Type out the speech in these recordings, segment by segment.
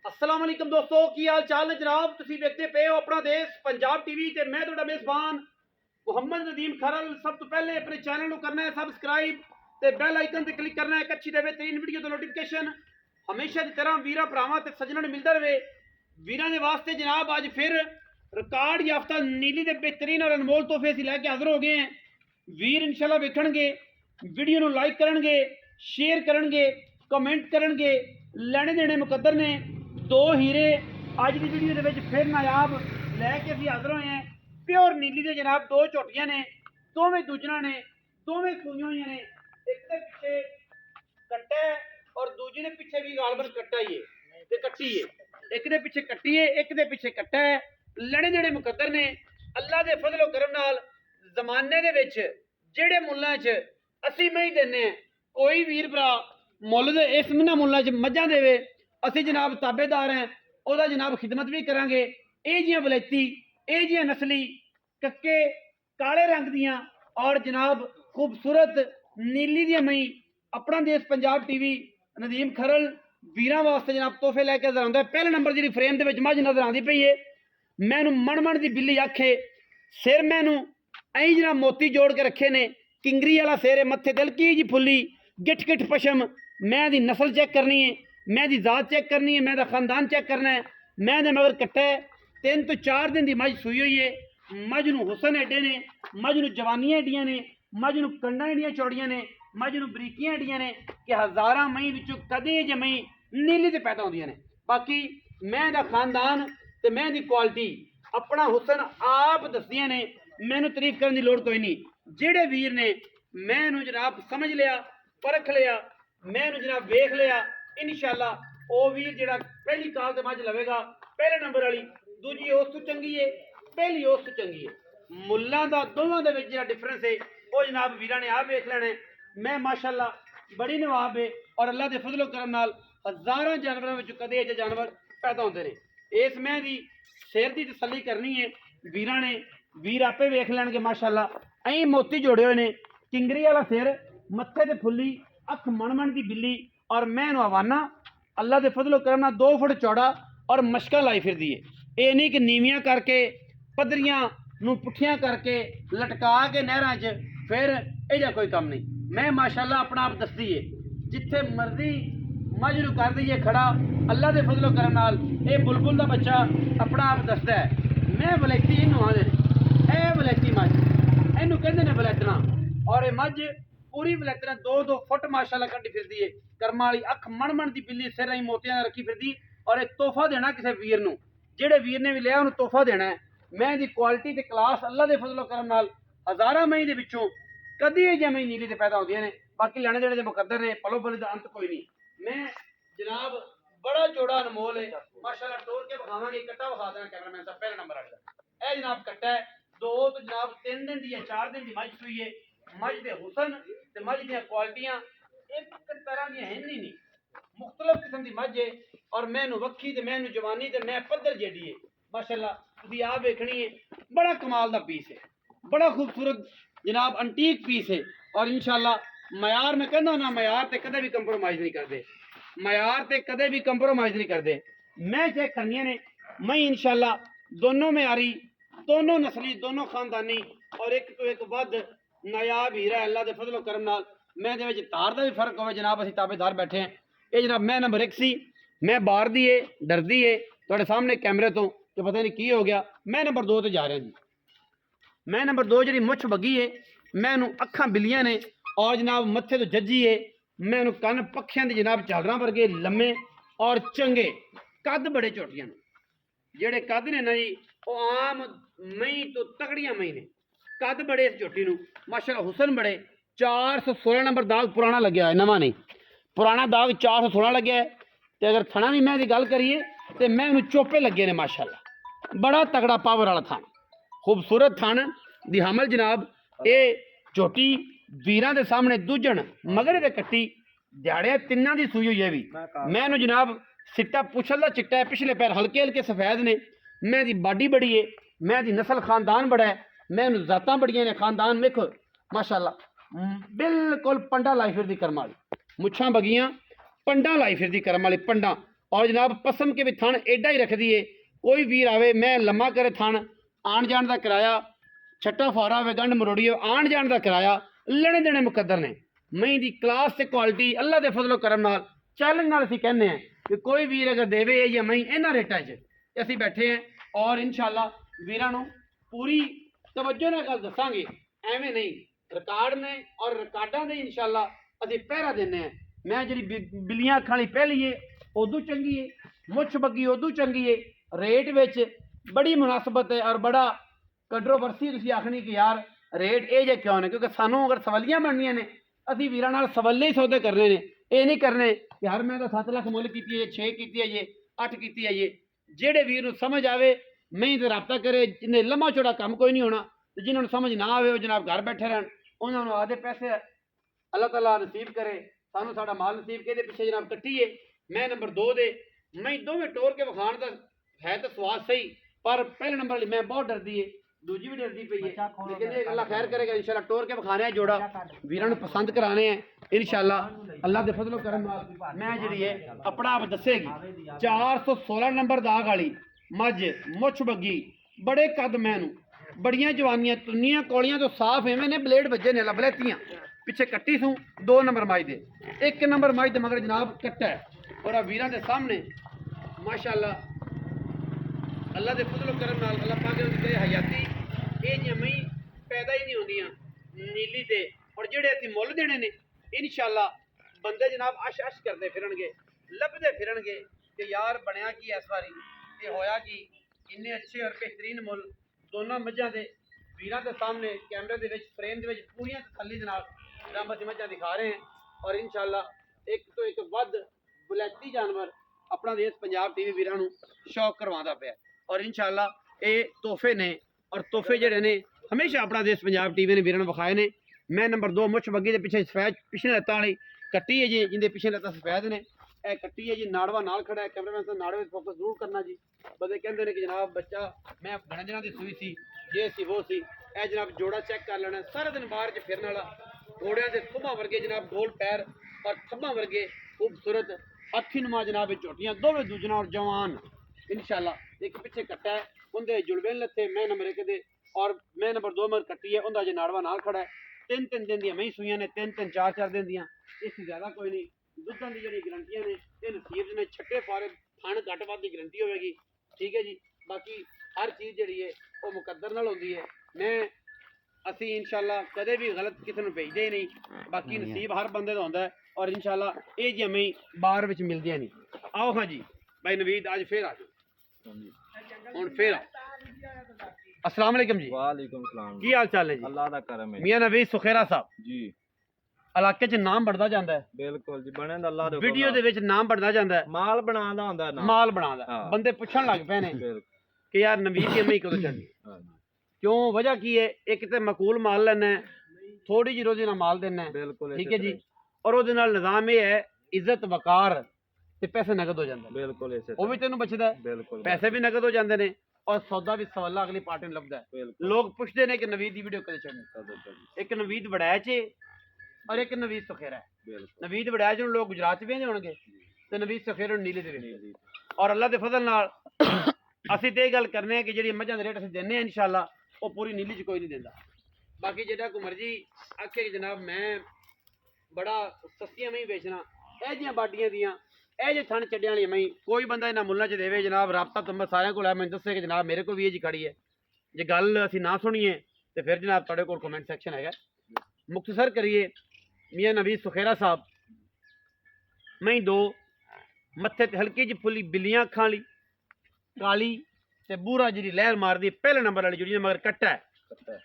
अस्सलाम वालेकुम दोस्तों की हाल चाल है जनाब। तुसीं देखते पे हो अपना देश पंजाब टीवी ते मैं तुहाडा मेज़बान मुहम्मद नदीम खरल। सब तो पहले अपने चैनल को करना है सबसक्राइब ते बेल आइकन ते क्लिक करना है एक अच्छी ते बेहतरीन वीडियो तो नोटिफिकेशन हमेशा की तरह वीरा भरावां ते सज्जनां नूं मिलदा रहे। वीरां दे वास्ते जनाब अज फिर रिकॉर्ड याफ्ता नीली दे बेहतरीन और अनमोल तोहफे असीं लैके हाज़र हो गए हैं। वीर इंशाल्लाह वेखणगे, वीडियो नूं लाइक करनगे, शेयर करनगे, कमेंट करनगे। लैणे देणे मुकद्दर ने। दो हीरे अज की वीडियो के फिर नायाब लैके असीं हाज़र होए हैं। प्योर नीली दे जनाब दो झोटियां ने, दोवें दूजना ने, दोवें सूईयां होईयां ने। एक दे पिछे कट्टा है और दूजी दे पिछे भी गालबन कट्टा ही है ते कट्टी है। एक दे पिछे कट्टी है, एक दे पिछे कट्टा है। लैणे देणे मुकद्दर ने। अल्लाह दे फजलो करम नाल जमाने दे विच जेड़े मुल्लां च असीं मई दिंदे हैं, कोई वीर भरा मुल दे इस महीना मुल्लां च मझां देवे, असीं जनाब ताबेदार हैं, ओहदा जनाब खिदमत भी करांगे। ਇਹ ਜਿਹੀਆਂ ਵਲੈਤੀ, ਇਹ ਜਿਹੀਆਂ ਨਸਲੀ ਕੱਕੇ ਕਾਲੇ रंग दियां और जनाब खूबसूरत नीली दी मई अपना देश पंजाब टीवी नदीम खरल वीरां वास्ते जनाब तोहफे लैके नजर आंदा है। पहले नंबर जी फ्रेम के मझ नजर आती पई है। मैनू मण की बिल्ली आखे, सिर मैनू ऐ जनाब मोती जोड़ के रखे ने, किंगरी वाला सिर है, मत्थे दलकी जी फुली, गिठ गिठ पशम। मैं दी नस्ल चेक करनी है, मैं दी जात चेक करनी है, मैं दा खानदान चेक करना है। मैं दे मगर कट्टा है 3 तो 4 दिन की मझ सूई हुई है। मझ नूं हुसन एडे ने, मझ नूं जवानियां एडियां ने, मझ नूं कंडां एडियां चौड़ियां ने, मझ नूं बरीकियां एडियां ने कि हज़ारां मई विचों कदे जे मई नीली ते पैदा होंदियां ने। बाकी मैं दा खानदान ते मैं दी क्वालिटी अपना हुसन आप दसदियां ने। मैनूं तारीफ करन दी लोड़ कोई नहीं। जेड़े वीर ने मैनूं जनाब समझ लिया, परख लिया, मैनूं जनाब वेख लिया, इंशाअल्लाह ਉਹ ਵੀਰ ਜਿਹੜਾ ਪਹਿਲੀ ਕਾਲ ਤੇ ਮੱਝ ਲਵੇਗਾ ਪਹਿਲੇ ਨੰਬਰ ਵਾਲੀ, ਦੂਜੀ ਉਸ ਤੋਂ ਚੰਗੀ ਹੈ, ਪਹਿਲੀ ਉਸ ਤੋਂ ਚੰਗੀ ਹੈ। ਮੁੱਲਾਂ ਦਾ ਦੋਵਾਂ ਦੇ ਵਿੱਚ ਜਿਹੜਾ ਡਿਫਰੈਂਸ ਹੈ ਉਹ ਜਨਾਬ ਵੀਰਾਂ ਨੇ ਆਪ ਵੇਖ ਲੈਣਾ। ਮੈਂ ਮਾਸ਼ਾਅੱਲਾ ਬੜੀ ਨਵਾਬ ਹੈ ਔਰ ਅੱਲਾ ਦੇ ਫਜ਼ਲੋ ਕਰਮ ਨਾਲ ਹਜ਼ਾਰਾਂ ਜਾਨਵਰਾਂ ਵਿੱਚ ਕਦੇ ਅਜੇ ਜਾਨਵਰ ਪੈਦਾ ਹੁੰਦੇ ਨੇ। ਇਸ ਮੈਂ ਦੀ ਸਿਰ ਦੀ ਤਸੱਲੀ ਕਰਨੀ ਹੈ ਵੀਰਾਂ ਨੇ, ਵੀਰ ਆਪੇ ਵੇਖ ਲੈਣਗੇ। ਮਾਸ਼ਾਅੱਲਾ ਐਂ ਮੋਤੀ ਜੋੜੇ ਹੋਏ ਨੇ, ਕਿੰਗਰੀ ਵਾਲਾ ਸਿਰ, ਮੱਥੇ ਤੇ ਫੁੱਲੀ, ਅੱਖ ਮਣ ਦੀ ਬਿੱਲੀ और मैं हवाना अल्लाह के फजलो करम नाल 2 फुट चौड़ा और मशकां लाई फिरदी है। ये नहीं कि नीवियां करके पदरियां नूं पुठियां करके लटका के नहरां च फिर इहदा कोई काम नहीं। मैं माशाअल्लाह अपना आप दसदी है, जिथे मर्जी मझ नूं कर दईए खड़ा अल्लाह के फजलो करम नाल ये बुलबुल का बच्चा अपना आप दसदा है। मैं वलैती इनूं आंदे ने, ए वलैती मझ इनूं कहंदे ने वलैतना। और ये मझ पूरी वलैतना 2-2 फुट माशाअल्लाह कड्डी फिरदी है। कर्मा वाली अख मण की बिल्ली सिर आई मोतियां रखी फिरदी। और एक तोहफा देना किसी वीर नूं, जेड़े वीर ने भी लिया उन्हें तोहफा देना है। मैं दी क्वालिटी ते क्लास अल्लाह दे फजलो करम नाल हज़ारां मई दे विचों कदी जे मई नीली ते पैदा होंदियां ने। बाकी लैणे देणे दे मुकद्दर ने, पलो पली दा अंत कोई नहीं। मैं जनाब बड़ा जोड़ा अनमोल है माशाअल्लाह, तोड़ के विखावांगे। कट्टा विखा देना कैमरामैन साहब पहले नंबर वाला। ए जनाब कट्टा है 2 तो जनाब 3 दिन दी 4 दिन दी मझ सूई है। मझ दे हुसन ते मझ दी क्वालिटियां एक तरह दी है नहीं, मुख्तलिफ किस्म की मझ है। और मैनू वक्खी ते मैनू जवानी ते मैं पद्धर जेडी है माशाअल्लाह तुसीं आप वेखनी है। बड़ा कमाल दा पीस है, बड़ा खूबसूरत जनाब अंटीक पीस है। और इंशाअल्लाह मयार मैं कहना ना, मयार ते कदे भी कंप्रोमाइज़ नहीं करते, मयार ते कदे भी कंप्रोमाइज़ नहीं करते। मैं चेक करनियां ने मैं इंशाअल्लाह दोनों म्यारी, दोनों नस्ली, दोनों खानदानी और एक तो एक वध नायाब हीरा अल्लाह के फजलो करम नाल। मैं दे तार का भी फर्क हो जनाब, असीं ताबेदार बैठे हैं। ये जनाब मैं नंबर 1 सी, मैं बाहर दी है डरदी है तुहाडे सामने कैमरे तो कि पता नहीं की हो गया। मैं नंबर 2 ते जा रहा जी। मैं नंबर 2 जी मुछ बगी है, मैनू अखां बिल्लियां ने और जनाब मत्थे तो जज्जी है। मैनू कन पक्षियां दे जनाब झालरां वर्गे लम्मे और चंगे, कद बड़े झोटियां ने। जेड़े कद ने ना जी वो आम मई तो तगड़ियां मई ने, कद बड़े इस झोटी नूं माशाअल्लाह, हुसन बड़े। 416 नंबर दाग पुराना लग्या है, नवा नहीं, पुराना दाग 416 लग्या है। तो अगर थना भी मैं गल करिए तो मैं उन्हें चोपे लगे ने माशाअल्लाह, बड़ा तगड़ा पावर वाला थान, खूबसूरत थान दी हमल जनाब। ये झोटी वीरां दे सामने दूजन मगर दे कट्टी दिहाड़े 3 दी सूई हुई है भी। मैं जनाब सिट्टा पुछल दा चिट्टा है, पिछले पैर हल्के हल्के सफेद ने। मैं दी बाडी बड़ी है, मैं दी नस्ल खानदान बड़ा है, मैं जातां बड़ियां ने। खानदान वेखो माशाअल्लाह बिल्कुल पंडा लाई फिरदी करम वाली, मुछां बगियां पंडा लाई फिरदी करम वाली। पंडा और जनाब पसम के भी थन एडा ही रख दिए। कोई वीर आवे मैं लम्मा करे थन आन जान का किराया छट्टा फारा होवे गंढ मरोड़ी होवे आन जान का किराया लेने देने मुकद्दर ने। मई दी क्लास ते क्वालिटी अल्लाह दे फजलो करम नाल चैलेंज नाल असीं कहने हैं कि कोई वीर अगर देवे या मई इन्हां रेटां 'च असीं बैठे हैं और इंशाअल्लाह वीरां नूं पूरी तवज्जो नाल गल दसांगे। एवें नहीं रिकार्ड ने और रिकार्डां दे इंशाअल्लाह असीं पहरा दिंदे हैं। मैं जिहड़ी बिल्लियां अखां वाली पहली है उदू चंगी है, मुछ बग्गी उदू चंगी है, रेट विच बड़ी मुनासबत है और बड़ा कंट्रोवर्सी तुसीं आखनी कि यार रेट ये जे क्यों ने, क्योंकि सानू अगर सवालियां बननियां ने असीं वीरां नाल सवाले ही सौदे करने ने। ये नहीं करने कि हर मैं तो 7 लाख मुल कीती है, 6 कीती है, 8 कीती है। जेड़े वीर नूं समझ आवे मैं तो रबता करे, जिन्हें लम्मा चौड़ा काम कोई नहीं होना, जिन्होंने समझ ना आवे वो जनाब घर बैठे रहन, उन्होंने आधे पैसे अल्लाह ताला नसीब करे, सानू साडा माल नसीब के पिछे जनाब कट्टीए। मैं नंबर 2 दे मैं दोवें टोर के विखाण का है तो स्वाद सही, पर पहले नंबर वाली मैं बहुत डरदी है, दूजी भी डरदी पई है, लेकिन ये अल्लाह खैर करेगा इंशाल्लाह। टोर के विखाने हैं जोड़ा वीरां नूं पसंद कराने हैं इंशाल्लाह अल्लाह दे फजलो करम नाल। मैं जिहड़ी है अपना आप दसेगी 416 नंबर दाग वाली मझ मुछ बग्गी बड़े कद मैनू बड़ियां जवानियां तुनियां कौलियां तो साफ एवें ने ब्लेड बजे ने लबलेतियां पिछे कट्टी सूं 2 नंबर माई दे 1 नंबर माई दे मगर जनाब कट्टा है और वीरां दे सामने माशाअल्लाह अल्लाह दे फजलो करम नाल अल्लाह पाक ने करे हयाती ये जमी पैदा ही नहीं होंदियां नीली ते और जेड़े असीं मुੱਲ देने ने इंशाअल्लाह बंदे जनाब अश अश करते फिरनगे लभदे फिरनगे कि यार बनया की इस बारी ये होया कि इन्ने अच्छे और बेहतरीन मुੱਲ दोनों मझां दे वीरां दे सामने कैमरे दे विच फ्रेम दे विच पूरियां तसल्ली दे नाल जनाब असीं मझां दिखा रहे हैं। और इंशाअल्लाह एक तो एक वध बुलैती जानवर अपना देश पंजाब टीवी वीरां नूं शौक करवांदा पिया और इंशाअल्लाह ये तोहफे ने और तोहफे जेडे ने हमेशा अपना देश पंजाब टीवी ने वीरां नूं विखाए ने। मैं नंबर 2 मुछ बग्गी दे पिछे सफैद पिछले लत्तां वाली कट्टी है जी जिंदे पिछले लत्तां सफैद ने ए कट्टी है जी नाड़वा नाल खड़ा है कैमरामैन से नाड़वे फोकस जरूर करना जी। बंदे कहते हैं कि जनाब बच्चा मैं घणे दिनां दी सूई सी ये सी वो सी ए जनाब जोड़ा चेक कर लेना सारा दिन बाहर च फिरन वाला घोड़ियां दे थुम्मा वर्गे जनाब गोल पैर और थब्बा वर्गे खूबसूरत हथी नुमा जनाब झोटियां दोवें दूजना और जवान इंशाअल्लाह। एक पिछे कट्टा है उनके जुड़वे लत्ते मैं नंबर 1 दे और मैं नंबर 2 मर कट्टी है उनका जो नाड़वा नाल खड़ा है 3 दिन दियां मई सूइयां ने 3 4 दिन दियां इससे ज़्यादा कोई नहीं। दुधां दी जिहड़ी गारंटियां ने ये नसीब ने छट्टे फारे थण घट वध दी गारंटी होगी ठीक है जी। बाकी हर चीज़ जिहड़ी है वो मुकद्दर नाल होंदी है। मैं असी इंशाअल्लाह कदे भी गलत किसी नूं भेजदे ही नहीं बाकी नसीब हर बंदे दा होंदा है और इंशाअल्लाह ये जी मई बाहर विच मिलदियां नहीं। आओ हाँ जी भाई नवीद आज फिर आ जाओ हुण फिर आओ। अस्सलाम वालेकुम जी। वालेकुम सलाम की हाल चाल है जी? अल्लाह दा करम है मियां नवीद सुखेरा साहब जी। इलाके च नाम बढ़दा जांदा है बिल्कुल जी बने दा अल्लाह दे वीडियो दे विच नाम बढ़दा जांदा है माल बनांदा हुंदा ना माल बनांदा हाँ। बंदे पुछण लग पे ने बिल्कुल कि यार नवीद की मई कदों चढ़नी हां जी क्यों वजह की है एक ते मकूल माल लेना है थोड़ी जी रोजी ना माल देना है बिल्कुल ठीक है जी और ਉਹਦੇ ਨਾਲ निजाम ये है इज्जत वकार ते पैसे नगद हो जांदे बिल्कुल ऐसे वो भी तेनों बचदा है बिल्कुल पैसे भी नगद हो जाते हैं और सौदा भी सवाला अगली पार्टी में लभदा है। बिल्कुल लोग पूछते हैं कि नवीद की वीडियो कदे चढ़नी एक नवीद वड़ैच है और एक नवीद सुखेरा है। बिल्कुल नवीद वड़ैच नूं लोग गुजरात च वेंदे होणगे ते नवीद सुखेरा नूं नीले दे वेंदे जी और अल्लाह दे फजल नाल ਅਸੀਂ ਤੇ ਇਹ ਗੱਲ ਕਰਨੇ ਆ कि ਜਿਹੜੀ ਮੱਝਾਂ ਦੇ ਰੇਟ ਅਸੀਂ ਦਿੰਨੇ ਆ इंशाअल्लाह ਉਹ ਪੂਰੀ ਨੀਲੀ ਚ ਕੋਈ ਨਹੀਂ ਦਿੰਦਾ। ਬਾਕੀ ਜਿਹੜਾ ਕੋ ਮਰਜੀ ਆਖੇ ਕਿ ਜਨਾਬ ਮੈਂ ਬੜਾ ਸਸਤੀਆਂ ਮੈਂ ਹੀ ਵੇਚਣਾ ਇਹ ਜੀਆਂ ਬਾਡੀਆਂ ਦੀਆਂ ਇਹ ਜੇ ਥਣ ਚੱਡਿਆਂ ਵਾਲੀਆਂ ਮੈਂ ਕੋਈ ਬੰਦਾ ਇਹਨਾਂ ਮੁੱਲਾਂ ਚ ਦੇਵੇ ਜਨਾਬ ਰਾਬਤਾ ਤੁੰਬਾ ਸਾਰਿਆਂ ਕੋਲ ਹੈ ਮੈਨੂੰ ਦੱਸੇ ਕਿ ਜਨਾਬ ਮੇਰੇ ਕੋਲ ਵੀ ਇਹ ਜੀ ਖੜੀ ਹੈ। ਜੇ ਗੱਲ ਅਸੀਂ ਨਾ ਸੁਣੀਏ ਤੇ ਫਿਰ ਜਨਾਬ ਤੁਹਾਡੇ ਕੋਲ ਕਮੈਂਟ ਸੈਕਸ਼ਨ ਹੈਗਾ। ਮੁਖਤਸਰ ਕਰੀਏ ਮੀਆਂ ਨਵੀਦ ਸੁਖੇਰਾ ਸਾਹਿਬ ਮੈਂ ਦੋ ਮੱਥੇ ਤੇ ਹਲਕੀ ਜਿਹੀ ਫੁੱਲੀ ਬਿੱਲੀਆਂ ਅੱਖਾਂ ਵਾਲੀ काली ते बूरा जी लहर मार दी पहले नंबर वाली जुड़ी मगर कट्टा है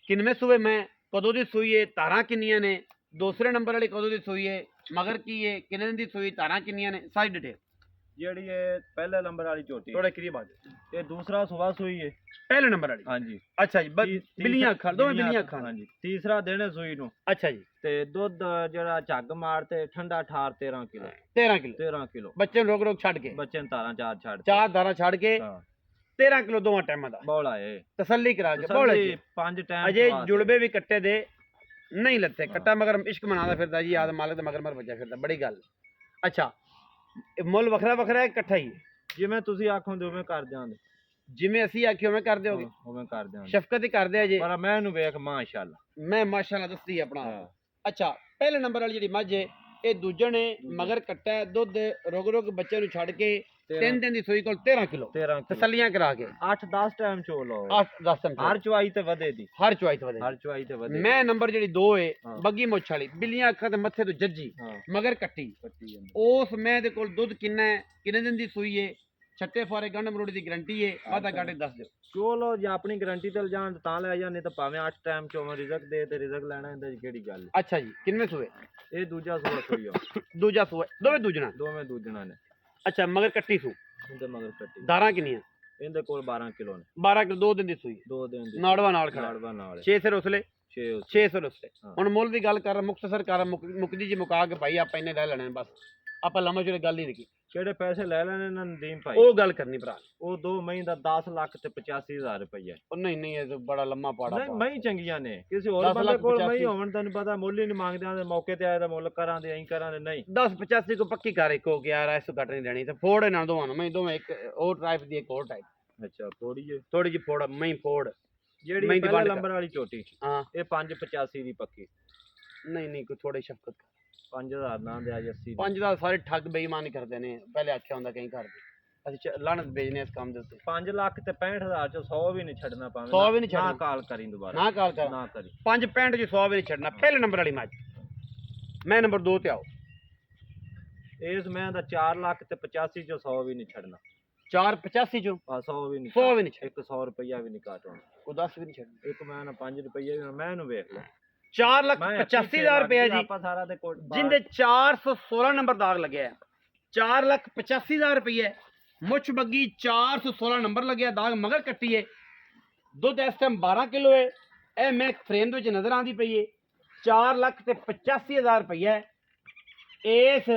किनवे सूए में कदों की सूई है तारा किनिया ने दूसरे नंबर वाली कदों की सूई है मगर की है किन्ने दिन की सूई तारा किनिया ने सारी डिटेल जेड़ी है पहले नंबर वाली चोटी थोड़े करीब आ जाओ। ये दूसरा सुबह सुई है पहले नंबर वाली हां जी अच्छा जी बिल्लियां अखां दो बिल्लियां अखां हां जी तीसरा दिन है सूई नु अच्छा जी ते दूध जरा झग मार ते ठंडा ठार 13 किलो 13 किलो बच्चे रोक रोक छड़ के बच्चे ने तारा चार छड़ चार दाना छड़ के हां 13 किलो दोवां टाइमां दा बौला है तसल्ली करा के बौला तसल्ली 5 टाइम अजे जुड़बे भी कट्टे दे नहीं लत्ते कट्टा मगर इश्क मनादा फिरदा जी याद मालिक दे मगर मर बजा फिरदा बड़ी गल। अच्छा ਇਹ ਮੁੱਲ ਵੱਖਰਾ ਵੱਖਰਾ ਹੈ ਇਕੱਠਾ ਹੀ ਹੈ? ਜਿਵੇਂ ਤੁਸੀਂ ਆਖੋਗੇ ਉਵੇਂ ਕਰ ਦਿਆਂਗੇ। ਜਿਵੇਂ ਅਸੀਂ ਆਖੀ ਉਵੇਂ ਕਰ ਦਿਓਗੇ? ਉਵੇਂ ਕਰ ਦਿਆਂਗੇ। ਸ਼ਫਕਤ ਹੀ ਕਰਦੇ ਆ ਜੀ। ਪਰ ਮੈਂ ਇਹਨੂੰ ਵੇਖ ਮਾਸ਼ਾਅੱਲਾ। ਮੈਂ ਮਾਸ਼ਾਅੱਲਾ ਦੱਸਦੀ ਆਪਣਾ। ਹਾਂ। ਅੱਛਾ, ਪਹਿਲੇ ਨੰਬਰ ਵਾਲੀ ਜਿਹੜੀ ਮੱਝ ਹੈ ਇਹ ਦੂਜਣ ਨੇ ਮਗਰ ਕੱਟਾ ਹੈ, ਦੁੱਧ ਰੁਕ ਰੁਕ ਬੱਚੇ ਨੂੰ ਛੱਡ ਕੇ 3 ਦਿਨ ਦੀ ਸੂਈ ਕੋਲ 13 ਕਿਲੋ 13 ਤਸੱਲੀਆਂ ਕਰਾ ਕੇ 8-10 ਟਾਈਮ ਚੋ ਲਓ। 8-10 ਟਨ ਹਰ ਚਵਾਈ ਤੇ ਵਧੇ ਦੀ। ਹਰ ਚੁਆਈ ਤੋਂ ਵਧੇ। ਹਰ ਚਵਾਈ ਤੇ ਵਧੇ। ਮੈਂ ਨੰਬਰ ਜਿਹੜੀ 2 ਹੈ ਹਾਂ। ਬੱਗੀ ਮੁੱਛ ਵਾਲੀ, ਬਿੱਲੀਆਂ ਅੱਖਾਂ ਤੇ ਮੱਥੇ ਤੋਂ ਜੱਜੀ, ਹਾਂ ਮਗਰ ਕੱਟੀ। ਕੱਟੀ ਜਾਂਦੀ। ਉਸ ਮੈਂ ਦੇ ਕੋਲ ਦੁੱਧ ਕਿੰਨਾ ਹੈ, ਕਿੰਨੇ ਦਿਨ ਦੀ ਸੂਈ ਹੈ, ਛੱਟੇ ਫਾਰੇ ਗੰਢ ਮਰੋੜੀ ਦੀ ਗਰੰਟੀ ਹੈ, ਵਾਧਾ ਘਾਟੇ ਦੱਸ ਦਿਓ। ਚਲੋ ਜੇ ਆਪਣੀ ਗਾਰੰਟੀ ਤੇ ਲਿਜਾਣ ਤਾਂ ਲੈ ਜਾ, ਨਹੀਂ ਤਾਂ ਭਾਵੇਂ 8 ਟਾਈਮ ਚੋਂ ਰਿਜ਼ਕ ਦੇ ਤੇ ਰਿਜ਼ਕ ਲੈਣਾ, ਇਹਦੇ ਚ ਕਿਹੜੀ ਗੱਲ ਹੈ। ਅੱਛਾ ਜੀ, ਕਿੰਨੇ ਸੂਏ? ਇਹ ਦੂਜਾ ਸੂਆ ਸੋਈ ਆ। ਦੂਜਾ ਸੂਆ, ਦੋਵੇਂ ਦੂਜਣਾ। ਦੋਵੇਂ ਦੂਜਣਾ ਨੇ। ਅੱਛਾ, ਮਗਰ ਕੱਟੀ ਸੂ, ਇਹਦੇ ਮਗਰ ਕੱਟੀ। ਦਾਰਾਂ ਕਿੰਨੀਆਂ? ਇਹਦੇ ਕੋਲ 12 ਕਿਲੋ ਨੇ। 12 ਕਿਲੋ 2 ਦਿਨ ਦੀ ਸੂਈ, 2 ਦਿਨ ਦੀ। ਨਾੜਵਾ ਨਾਲ ਖੜਾ, ਨਾੜਵਾ ਨਾਲ 6 ਸਿਰ ਉਸਲੇ 6 6 ਸਿਰ ਉਸਲੇ। ਹਾਂ। ਹੁਣ ਮੁੱਲ ਦੀ ਗੱਲ ਕਰ, ਮੁਖਤਸਰ ਕਰ, ਮੁਕਦੀ ਜੀ ਮੁਕਾ ਕੇ ਭਾਈ ਆਪਾਂ ਇਹਨੇ ਲੈ ਲੈਣੇ ਨੇ ਬਸ, ਆਪਾਂ ਲੰਮਾ ਚੋੜੇ ਗੱਲ ਹੀ ਨਹੀਂ ਕੀਤੀ। ਕਿਹੜੇ ਪੈਸੇ ਲੈ ਲੈਣੇ ਇਹਨਾਂ ਨਦੀਮ ਭਾਈ? ਉਹ ਗੱਲ ਕਰਨੀ ਭਰਾ। ਉਹ 2 ਮਹੀਂ ਦਾ 10 ਲੱਖ ਤੇ 85,000 ਰੁਪਈਆ। ਉਹ ਨਹੀਂ ਨਹੀਂ, ਇਹ ਤਾਂ ਬੜਾ ਲੰਮਾ ਪਾੜਾ ਨਹੀਂ ਮਹੀਂ ਚੰਗੀਆਂ ਨੇ। ਕਿਸੇ ਹੋਰ 10 ਬੰਦੇ ਲੱਖ ਕੋਲ 85 ਮਹੀਂ ਹੋਵਣ ਤੈਨੂੰ ਪਤਾ ਮੁੱਲ ਹੀ ਨਹੀਂ ਮੰਗਦੇ, ਆਂਦੇ ਮੌਕੇ ਤੇ ਆਏ ਤਾਂ ਮੁੱਲ ਕਰਾਂਦੇ ਐਂ ਕਰਾਂਦੇ। ਨਹੀਂ 10-85 ਕੋ ਪੱਕੀ ਕਰ, ਇੱਕ ਹੋ ਗਿਆ ਯਾਰ, ਇਸ ਤੋਂ ਘੱਟ ਨਹੀਂ ਦੇਣੀ। ਤੇ ਫੋੜ ਇਹਨਾਂ ਦੋਵਾਂ ਨੂੰ, ਮੈਂ ਦੋਵੇਂ ਇੱਕ ਉਹ ਟਾਈਪ ਦੀ ਇੱਕ ਹੋਰ ਟਾਈਪ। ਅੱਛਾ ਥੋੜੀ ਜਿਹੀ ਥੋੜੀ ਜਿਹੀ ਫੋੜ, ਮੈਂ ਫੋੜ ਜਿਹੜੀ ਮਹੀਂ ਦੀ ਪਹਿਲੇ ਵੰਡ ਕਰ। ਨੰਬਰ ਵਾਲੀ ਝੋਟੀ ਹਾਂ ਇਹ 585 ਦੀ ਪੱਕੀ। ਨਹੀਂ ਨਹੀਂ, ਕੋਈ ਥੋੜੇ ਸ਼ਫਕਤ ਕਰ। 5000 ਨਾ ਦੇ ਅੱਜ 80 ਦੀ। ਪੰਜ ਦਾ ਸਾਰੇ ਠੱਗ ਬੇਈਮਾਨੀ ਕਰਦੇ ਨੇ, ਪਹਿਲੇ ਆਖਿਆ ਹੁੰਦਾ ਕਈ ਘਰ ਦੇ, ਅਸੀਂ ਲਾਣਤ ਵੇਚਨੇ ਇਸ ਕੰਮ ਦੇ ਉੱਤੇ। 5 ਲੱਖ ਤੇ 65,000 ਚੋਂ 100 ਵੀ ਨਹੀਂ ਛੱਡਣਾ ਪਾਵੇਂ। 100 ਵੀ ਨਹੀਂ ਛੱਡਣਾ। ਨਾ ਕਾਲ ਕਰੀ ਦੁਬਾਰਾ। ਨਾ ਕਾਲ ਕਰ, ਨਾ ਕਰੀ। 5.65 ਚ 100 ਵੀ ਨਹੀਂ ਛੱਡਣਾ। ਪਹਿਲੇ ਨੰਬਰ ਵਾਲੀ ਮੱਝ। ਮੈਂ ਨੰਬਰ 2 ਤੇ ਆਓ। ਇਸ ਮੈਂ ਦਾ 4 ਲੱਖ ਤੇ 85 ਚੋਂ 100 ਵੀ ਨਹੀਂ ਛੱਡਣਾ। 4.85 ਚੋਂ ਆ 100 ਵੀ ਨਹੀਂ। 100 ਵੀ ਨਹੀਂ ਛੱਡ, 100 ਰੁਪਈਆ ਵੀ ਨਹੀਂ ਕਾਟਣਾ। ਉਹ 10 ਵੀ ਨਹੀਂ ਛੱਡਣਾ। ਇੱਕ ਮੈਂ ਨਾ 5 ਰੁਪਈਆ ਵੀ ਮੈਂ ਇਹਨੂੰ ਵੇਖ ਲੈ। 4,85,000 ਰੁਪਇਆ ਜੀ, ਆਪਾਂ ਸਾਰਾ ਦੇ ਕੋਲ ਜਿੰਦੇ 416 ਨੰਬਰ ਦਾਗ ਲੱਗਿਆ। 4,85,000 ਰੁਪਏ। ਮੁੱਛ ਬੱਗੀ 416 ਨੰਬਰ ਲੱਗਿਆ, ਦਾਗ ਮਗਰ ਕੱਟੀ ਹੈ। ਦੁੱਧ ਇਸ ਟਾਈਮ 12 ਕਿਲੋ ਹੈ। ਇਹ ਮੈਂ ਫਰੇਮ ਦੇ ਵਿੱਚ ਨਜ਼ਰ ਆਉਂਦੀ ਪਈ ਹੈ। 4,85,000 ਰੁਪਏ ਇਸ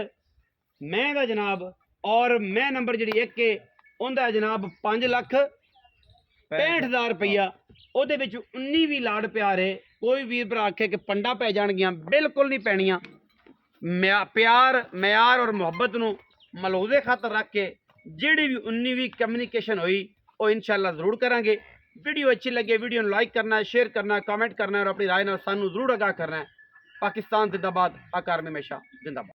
ਮੈਂ ਦਾ ਜਨਾਬ। ਔਰ ਮੈਂ ਨੰਬਰ ਜਿਹੜੀ ਇੱਕ ਹੈ ਉਹਦਾ ਜਨਾਬ 5,65,000 ਰੁਪਈਆ। ਉਹਦੇ ਵਿੱਚ 19 ਵੀ ਲਾੜ ਪਿਆਰ ਹੈ। ਕੋਈ ਵੀਰ ਭਰਾ ਆਖੇ ਕਿ ਪੰਡਾ ਪੈ ਜਾਣਗੀਆਂ, ਬਿਲਕੁਲ ਨਹੀਂ ਪੈਣੀਆਂ। ਪਿਆਰ ਮਿਆਰ ਔਰ ਮੁਹੱਬਤ ਨੂੰ ਮਲਹੂਜ਼ੇ ਖਾਤਰ ਰੱਖ ਕੇ ਜਿਹੜੀ ਵੀ 19 ਵੀ ਕਮਿਊਨੀਕੇਸ਼ਨ ਹੋਈ ਉਹ ਇਨਸ਼ਾਅੱਲਾ ਜ਼ਰੂਰ ਕਰਾਂਗੇ। ਵੀਡੀਓ ਅੱਛੀ ਲੱਗੇ ਵੀਡੀਓ ਨੂੰ ਲਾਈਕ ਕਰਨਾ, ਸ਼ੇਅਰ ਕਰਨਾ, ਕमेंट करना और अपनी राय ਨਾਲ ਸਾਨੂੰ ਜ਼ਰੂਰ ਆਗਾਹ ਕਰਨਾ है। पाकिस्तान जिंदाबाद, आकार में हमेशा जिंदाबाद।